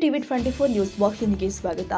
TV 24 news ವಾಹಿನಿಗೆ ಸ್ವಾಗತ.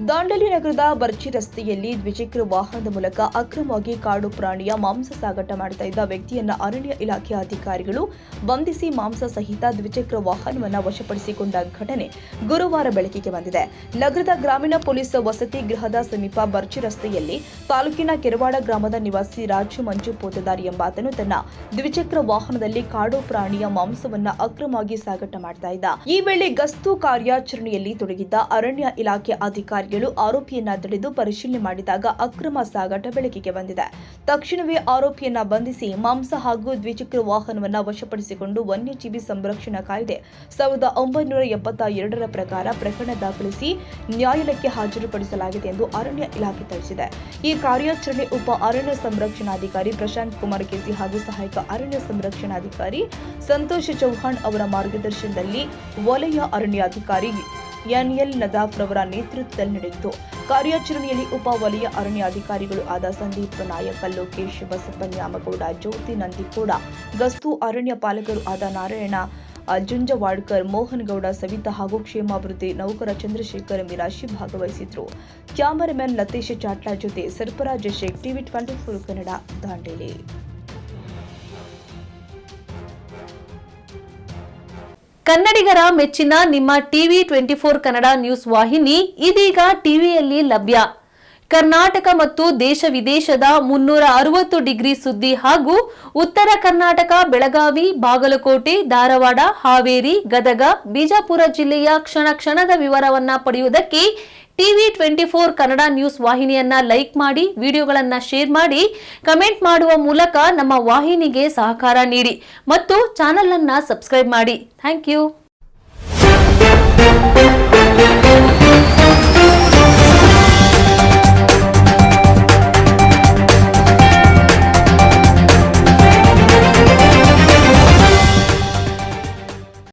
ದಾಂಡೇಲಿ ನಗರದ ಬರ್ಚಿ ರಸ್ತೆಯಲ್ಲಿ ದ್ವಿಚಕ್ರ ವಾಹನದ ಮೂಲಕ ಅಕ್ರಮವಾಗಿ ಕಾಡು ಪ್ರಾಣಿಯ ಮಾಂಸ ಸಾಗಾಟ ಮಾಡ್ತಾ ಇದ್ದ ವ್ಯಕ್ತಿಯನ್ನ ಅರಣ್ಯ ಇಲಾಖೆ ಅಧಿಕಾರಿಗಳು ಬಂಧಿಸಿ ಮಾಂಸ ಸಹಿತ ದ್ವಿಚಕ್ರ ವಾಹನವನ್ನು ವಶಪಡಿಸಿಕೊಂಡ ಘಟನೆ ಗುರುವಾರ ಬೆಳಕಿಗೆ ಬಂದಿದೆ. ನಗರದ ಗ್ರಾಮೀಣ ಪೊಲೀಸ್ ವಸತಿ ಗೃಹದ ಸಮೀಪ ಬರ್ಚಿ ರಸ್ತೆಯಲ್ಲಿ ತಾಲೂಕಿನ ಕೆರವಾಡ ಗ್ರಾಮದ ನಿವಾಸಿ ರಾಜು ಮಂಜು ಪೋತದಾರಿ ಎಂಬಾತನು ತನ್ನ ದ್ವಿಚಕ್ರ ವಾಹನದಲ್ಲಿ ಕಾಡು ಪ್ರಾಣಿಯ ಮಾಂಸವನ್ನ ಅಕ್ರಮವಾಗಿ ಸಾಗಾಟ ಮಾಡ್ತಾ ಇದ್ದ. ಈ ವೇಳೆ ಗಸ್ತು ಕಾರ್ಯಾಚರಣೆಯಲ್ಲಿ ತೊಡಗಿದ್ದ ಅರಣ್ಯ ಇಲಾಖೆ ಅಧಿಕಾರಿಗಳು ಆರೋಪಿಯನ್ನ ತಡೆದು ಪರಿಶೀಲನೆ ಮಾಡಿದಾಗ ಅಕ್ರಮ ಸಾಗಾಟ ಬೆಳಕಿಗೆ ಬಂದಿದೆ. ತಕ್ಷಣವೇ ಆರೋಪಿಯನ್ನ ಬಂಧಿಸಿ ಮಾಂಸ ಹಾಗೂ ದ್ವಿಚಕ್ರ ವಾಹನವನ್ನ ವಶಪಡಿಸಿಕೊಂಡು ವನ್ಯಜೀವಿ ಸಂರಕ್ಷಣಾ ಕಾಯ್ದೆ 1972 ಪ್ರಕಾರ ಪ್ರಕರಣ ದಾಖಲಿಸಿ ನ್ಯಾಯಾಲಯಕ್ಕೆ ಹಾಜರುಪಡಿಸಲಾಗಿದೆ ಎಂದು ಅರಣ್ಯ ಇಲಾಖೆ ತಿಳಿಸಿದೆ. ಈ ಕಾರ್ಯಾಚರಣೆ ಉಪ ಅರಣ್ಯ ಸಂರಕ್ಷಣಾಧಿಕಾರಿ ಪ್ರಶಾಂತ್ ಕುಮಾರ್ ಕೆಸಿ ಹಾಗೂ ಸಹಾಯಕ ಅರಣ್ಯ ಸಂರಕ್ಷಣಾಧಿಕಾರಿ ಸಂತೋಷ್ ಚೌಹಾಣ್ ಅವರ ಮಾರ್ಗದರ್ಶನದಲ್ಲಿ ವಲಯ ಅರಣ್ಯಾಧಿಕಾರಿ ಎನ್ಎಲ್ ನದಾಫ್ ರವರ ನೇತೃತ್ವದಲ್ಲಿ ನಡೆಯಿತು. ಕಾರ್ಯಾಚರಣೆಯಲ್ಲಿ ಉಪ ವಲಯ ಅರಣ್ಯಾಧಿಕಾರಿಗಳು ಆದ ಸಂದೀಪ್ ನಾಯಕ್, ಲೋಕೇಶ್, ಬಸಪ್ಪ ನ್ಯಾಮಗೌಡ, ಜ್ಯೋತಿ ನಂದಿಕೋಡ, ಗಸ್ತು ಅರಣ್ಯ ಪಾಲಕರು ಆದ ನಾರಾಯಣ ಜುಂಜವಾಡ್ಕರ್, ಮೋಹನ್ ಗೌಡ, ಸವಿತಾ ಹಾಗೂ ಕ್ಷೇಮಾಭಿವೃದ್ಧಿ ನೌಕರ ಚಂದ್ರಶೇಖರ್ ಮಿರಾಶಿ ಭಾಗವಹಿಸಿದ್ರು. ಕ್ಯಾಮರಾಮನ್ ಲತೀಶ್ ಚಾಟ್ಲಾ ಜೊತೆ ಸರ್ಫರಾಜ್ ಶೇಖ್, ಟಿವಿ 24 ಕನ್ನಡ, ದಾಂಡೇಲಿ. ಕನ್ನಡಿಗರ ಮೆಚ್ಚಿನ ನಿಮ್ಮ ಟಿವಿ 24 ಕನ್ನಡ ನ್ಯೂಸ್ ವಾಹಿನಿ ಇದೀಗ ಟಿವಿಯಲ್ಲಿ ಲಭ್ಯ. ಕರ್ನಾಟಕ ಮತ್ತು ದೇಶ ವಿದೇಶದ 360 ಡಿಗ್ರಿ ಸುದ್ದಿ ಹಾಗೂ ಉತ್ತರ ಕರ್ನಾಟಕ, ಬೆಳಗಾವಿ, ಬಾಗಲಕೋಟೆ, ಧಾರವಾಡ, ಹಾವೇರಿ, ಗದಗ, ಬಿಜಾಪುರ ಜಿಲ್ಲೆಯ ಕ್ಷಣ ಕ್ಷಣದ ವಿವರವನ್ನ ಪಡೆಯುವುದಕ್ಕೆ ಟಿವಿ 24 ಕನ್ನಡ ನ್ಯೂಸ್ ವಾಹಿನಿಯನ್ನ ಲೈಕ್ ಮಾಡಿ, ವಿಡಿಯೋಗಳನ್ನ ಶೇರ್ ಮಾಡಿ, ಕಮೆಂಟ್ ಮಾಡುವ ಮೂಲಕ ನಮ್ಮ ವಾಹಿನಿಗೆ ಸಹಕಾರ ನೀಡಿ ಮತ್ತು ಚಾನೆಲ್ ಅನ್ನ ಸಬ್ಸ್ಕ್ರೈಬ್ ಮಾಡಿ. Thank you.